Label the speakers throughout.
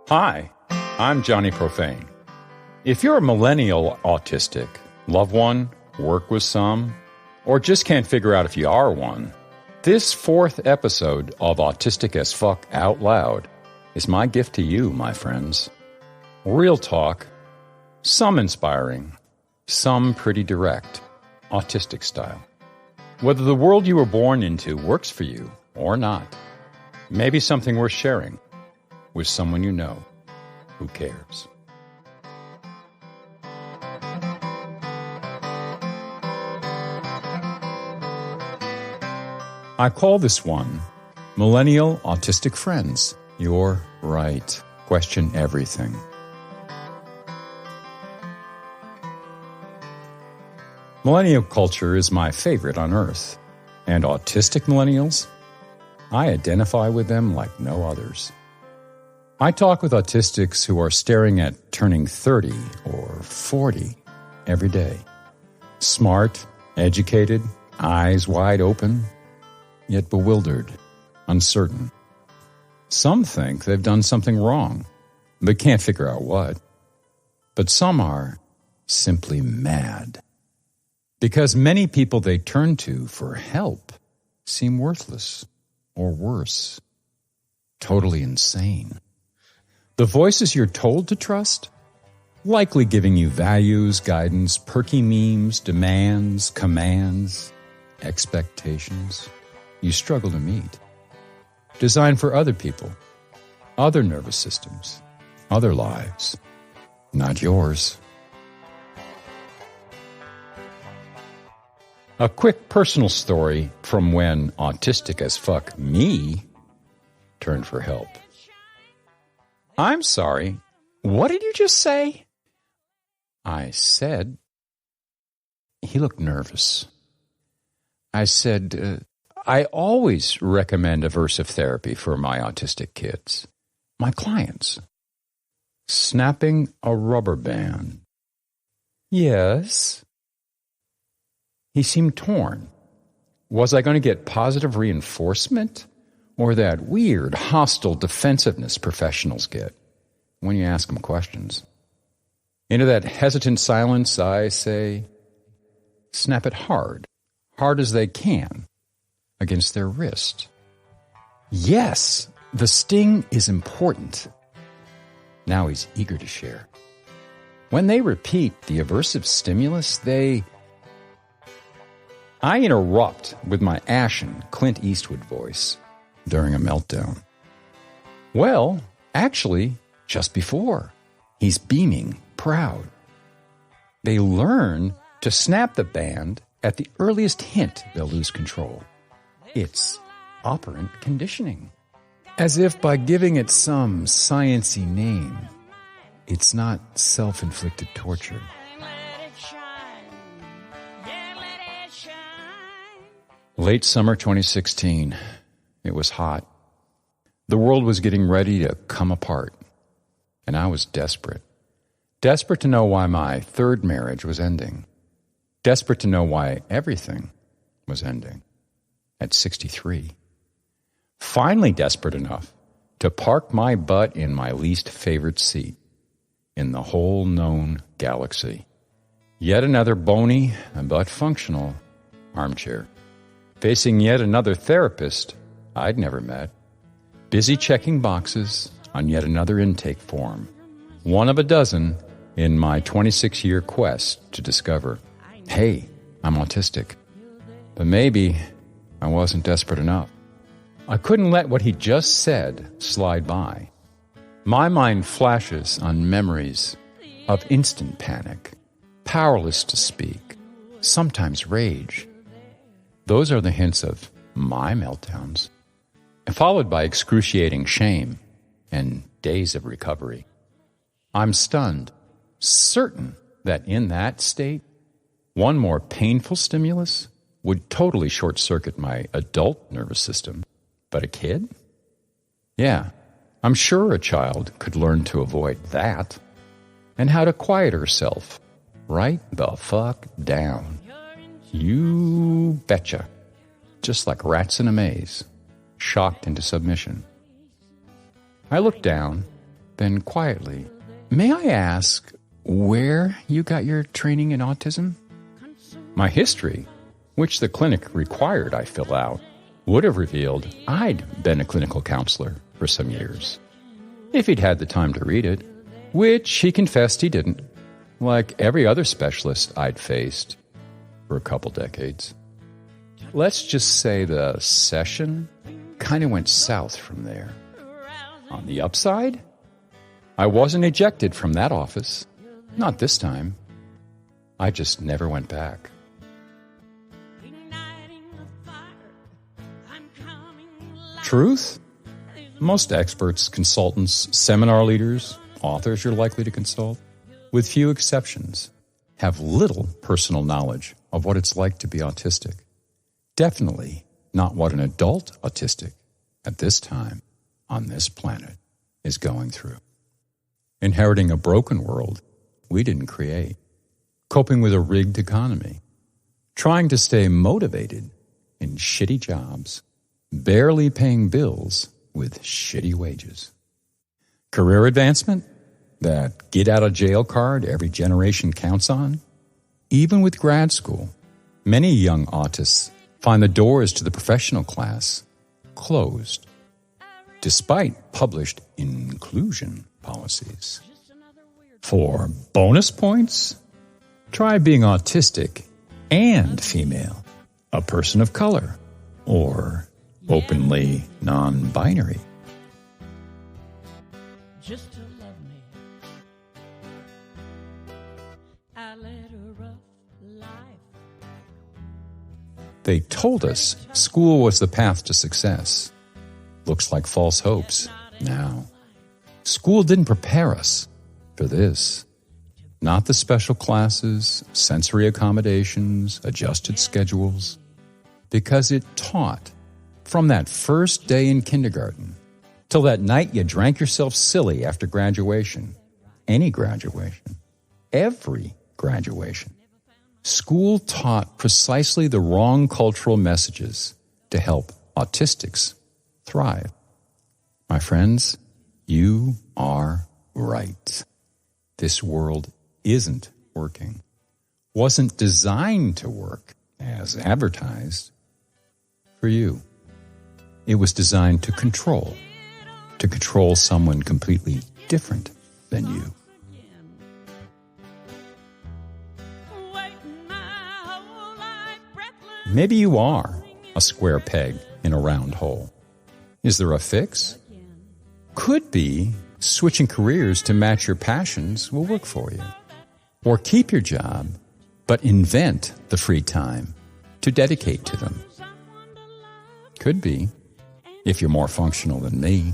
Speaker 1: Hi, I'm Johnny Profane. If you're a millennial autistic, love one, work with some, or just can't figure out if you are one, this fourth episode of Autistic as Fuck Out Loud is my gift to you, my friends. Real talk, some inspiring, some pretty direct, autistic style. Whether the world you were born into works for you or not, maybe something worth sharing with someone you know who cares. I call this one Millennial Autistic Friends. You're right. Question everything. Millennial culture is my favorite on earth, and autistic millennials, I identify with them like no others. I talk with autistics who are staring at turning 30 or 40 every day. Smart, educated, eyes wide open, yet bewildered, uncertain. Some think they've done something wrong, but can't figure out what. But some are simply mad, because many people they turn to for help seem worthless, or worse, totally insane. The voices you're told to trust, likely giving you values, guidance, perky memes, demands, commands, expectations you struggle to meet. Designed for other people, other nervous systems, other lives, not yours. A quick personal story from when Autistic as Fuck me turned for help. I'm sorry, what did you just say? I said, he looked nervous. I said, I always recommend aversive therapy for my autistic kids, my clients. Snapping a rubber band. Yes. He seemed torn. Was I going to get positive reinforcement? Or that weird, hostile defensiveness professionals get when you ask them questions? Into that hesitant silence, I say, snap it hard as they can, against their wrist. Yes, the sting is important. Now he's eager to share. When they repeat the aversive stimulus, I interrupt with my ashen Clint Eastwood voice during a meltdown. Well, actually, just before. He's beaming, proud. They learn to snap the band at the earliest hint they'll lose control. It's operant conditioning. As if by giving it some science-y name, it's not self-inflicted torture. Late summer 2016. It was hot. The world was getting ready to come apart. And I was desperate. Desperate to know why my third marriage was ending. Desperate to know why everything was ending. At 63. Finally desperate enough to park my butt in my least favorite seat in the whole known galaxy. Yet another bony but functional armchair. Facing yet another therapist I'd never met, busy checking boxes on yet another intake form, one of a dozen in my 26-year quest to discover, hey, I'm autistic. But maybe I wasn't desperate enough. I couldn't let what he just said slide by. My mind flashes on memories of instant panic, powerless to speak, sometimes rage. Those are the hints of my meltdowns, followed by excruciating shame and days of recovery. I'm stunned, certain that in that state, one more painful stimulus would totally short-circuit my adult nervous system. But a kid? Yeah, I'm sure a child could learn to avoid that, and how to quiet herself right the fuck down. You betcha. Just like rats in a maze, shocked into submission. I looked down, then quietly, "May I ask where you got your training in autism?" My history, which the clinic required I fill out, would have revealed I'd been a clinical counselor for some years, if he'd had the time to read it, which he confessed he didn't, like every other specialist I'd faced for a couple decades. Let's just say the session kind of went south from there. On the upside, I wasn't ejected from that office. Not this time. I just never went back. Truth? Most experts, consultants, seminar leaders, authors you're likely to consult, with few exceptions, have little personal knowledge of what it's like to be autistic. Definitely not what an adult autistic at this time on this planet is going through. Inheriting a broken world we didn't create. Coping with a rigged economy. Trying to stay motivated in shitty jobs. Barely paying bills with shitty wages. Career advancement? That get-out-of-jail card every generation counts on? Even with grad school, many young autists find the doors to the professional class closed, despite published inclusion policies. For bonus points, try being autistic and female, a person of color, or openly non-binary. Just to love me, I led a rough life. They told us school was the path to success. Looks like false hopes now. School didn't prepare us for this. Not the special classes, sensory accommodations, adjusted schedules, because it taught from that first day in kindergarten till that night you drank yourself silly after graduation. Any graduation. Every graduation. School taught precisely the wrong cultural messages to help autistics thrive. My friends, you are right. This world isn't working. Wasn't designed to work, as advertised, for you. It was designed to control someone completely different than you. Maybe you are a square peg in a round hole. Is there a fix? Could be switching careers to match your passions will work for you. Or keep your job, but invent the free time to dedicate to them. Could be, if you're more functional than me.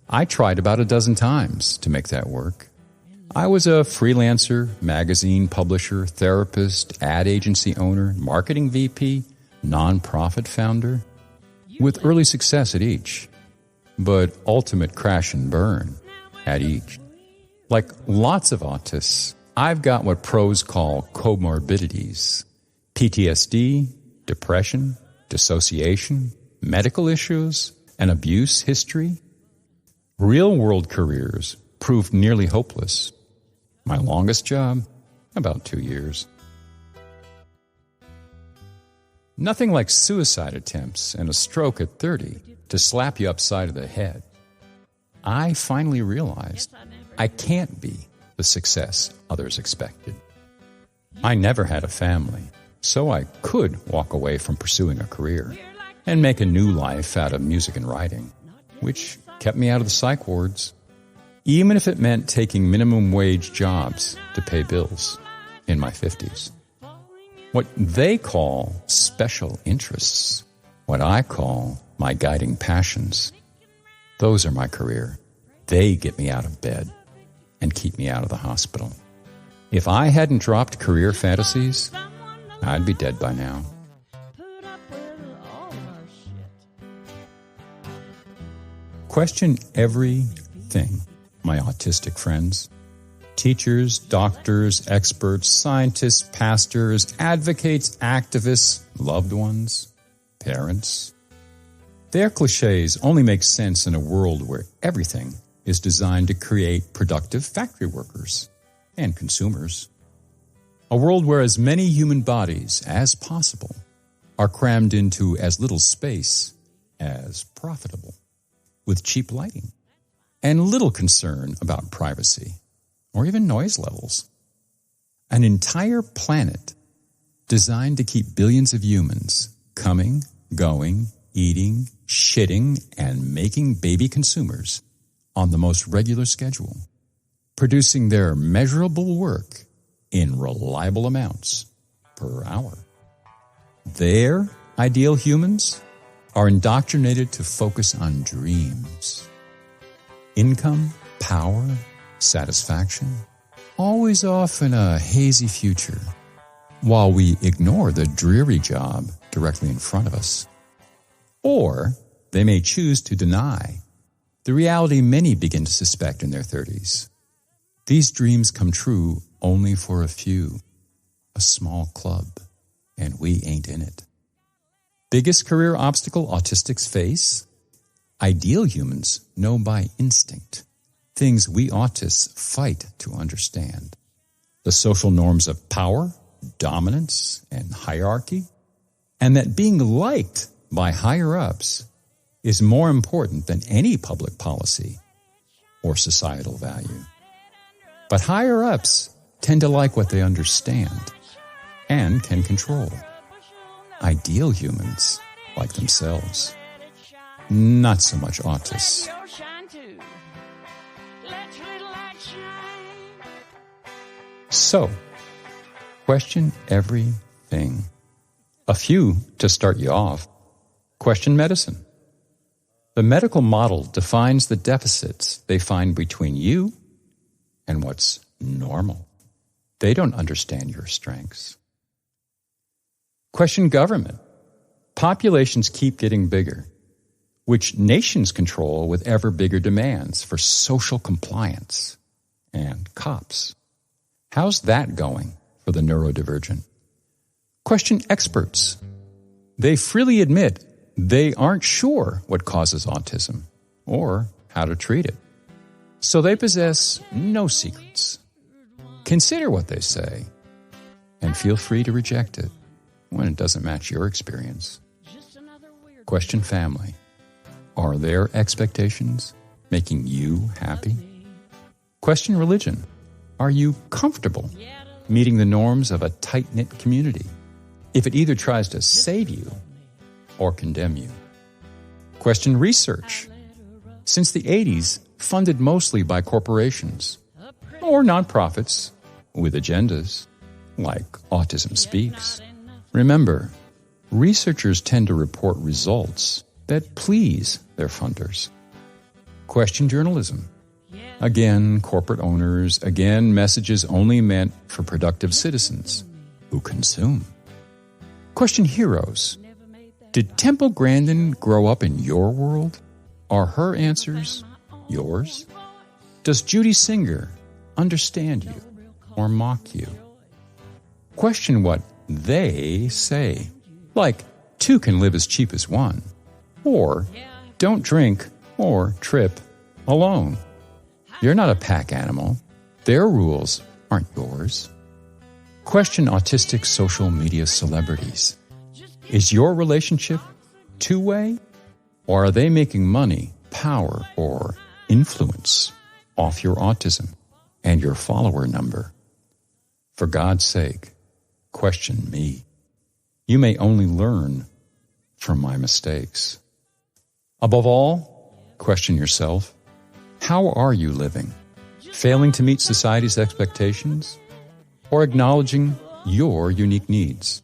Speaker 1: I tried about a dozen times to make that work. I was a freelancer, magazine publisher, therapist, ad agency owner, marketing VP, nonprofit founder, with early success at each, but ultimate crash and burn at each. Like lots of autists, I've got what pros call comorbidities: PTSD, depression, dissociation, medical issues, and abuse history. Real-world careers proved nearly hopeless. My longest job, about 2 years. Nothing like suicide attempts and a stroke at 30 to slap you upside of the head. I finally realized I can't be the success others expected. I never had a family, so I could walk away from pursuing a career and make a new life out of music and writing, which kept me out of the psych wards, even if it meant taking minimum wage jobs to pay bills in my 50s. What they call special interests, what I call my guiding passions, those are my career. They get me out of bed and keep me out of the hospital. If I hadn't dropped career fantasies, I'd be dead by now. Question everything, my autistic friends. Teachers, doctors, experts, scientists, pastors, advocates, activists, loved ones, parents. Their cliches only make sense in a world where everything is designed to create productive factory workers and consumers. A world where as many human bodies as possible are crammed into as little space as profitable, with cheap lighting and little concern about privacy or even noise levels. An entire planet designed to keep billions of humans coming, going, eating, shitting, and making baby consumers on the most regular schedule, producing their measurable work in reliable amounts per hour. Their ideal humans are indoctrinated to focus on dreams. Income, power, satisfaction, always off in a hazy future, while we ignore the dreary job directly in front of us. Or they may choose to deny the reality many begin to suspect in their 30s. These dreams come true only for a few, a small club, and we ain't in it. Biggest career obstacle autistics face? Ideal humans know by instinct things we autists fight to understand. The social norms of power, dominance, and hierarchy, and that being liked by higher-ups is more important than any public policy or societal value. But higher-ups tend to like what they understand and can control. Ideal humans like themselves. Not so much autists. So, question everything. A few to start you off. Question medicine. The medical model defines the deficits they find between you and what's normal. They don't understand your strengths. Question government. Populations keep getting bigger, which nations control with ever bigger demands for social compliance and cops. How's that going for the neurodivergent? Question experts. They freely admit they aren't sure what causes autism or how to treat it. So they possess no secrets. Consider what they say and feel free to reject it when it doesn't match your experience. Question family. Are their expectations making you happy? Question religion. Are you comfortable meeting the norms of a tight-knit community if it either tries to save you or condemn you? Question research. Since the 80s, funded mostly by corporations or nonprofits with agendas like Autism Speaks. Remember, researchers tend to report results that please their funders. Question journalism. Again, corporate owners. Again, messages only meant for productive citizens who consume. Question heroes. Did Temple Grandin grow up in your world? Are her answers yours? Does Judy Singer understand you or mock you? Question what they say. Like, two can live as cheap as one. Or, don't drink or trip alone. You're not a pack animal. Their rules aren't yours. Question autistic social media celebrities. Is your relationship two-way? Or are they making money, power, or influence off your autism and your follower number? For God's sake, question me. You may only learn from my mistakes. Above all, question yourself. How are you living? Failing to meet society's expectations? Or acknowledging your unique needs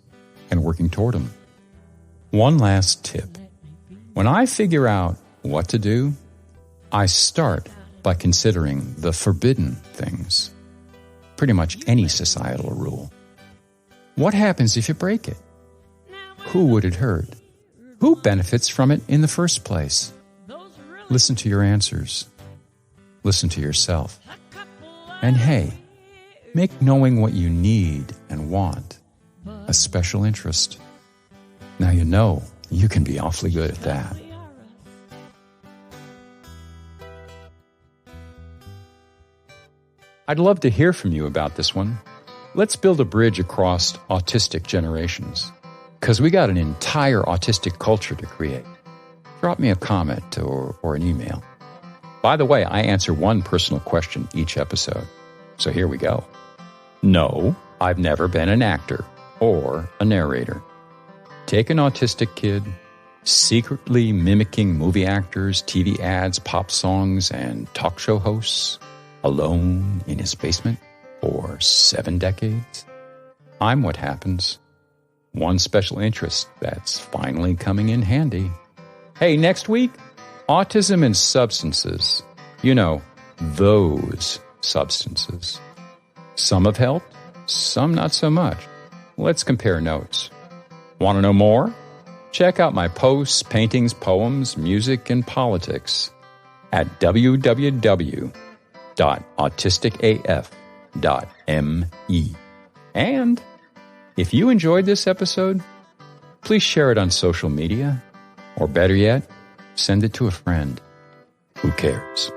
Speaker 1: and working toward them? One last tip. When I figure out what to do, I start by considering the forbidden things. Pretty much any societal rule. What happens if you break it? Who would it hurt? Who benefits from it in the first place? Listen to your answers. Listen to yourself. And hey, make knowing what you need and want a special interest. Now you know you can be awfully good at that. I'd love to hear from you about this one. Let's build a bridge across autistic generations, because we got an entire autistic culture to create. Drop me a comment or an email. By the way, I answer one personal question each episode. So here we go. No, I've never been an actor or a narrator. Take an autistic kid, secretly mimicking movie actors, TV ads, pop songs, and talk show hosts, alone in his basement for 7 decades. I'm what happens. One special interest that's finally coming in handy. Hey, next week, autism and substances. You know, those substances. Some have helped, some not so much. Let's compare notes. Want to know more? Check out my posts, paintings, poems, music, and politics at www.autisticaf.me. And if you enjoyed this episode, please share it on social media, or better yet, send it to a friend. Who cares?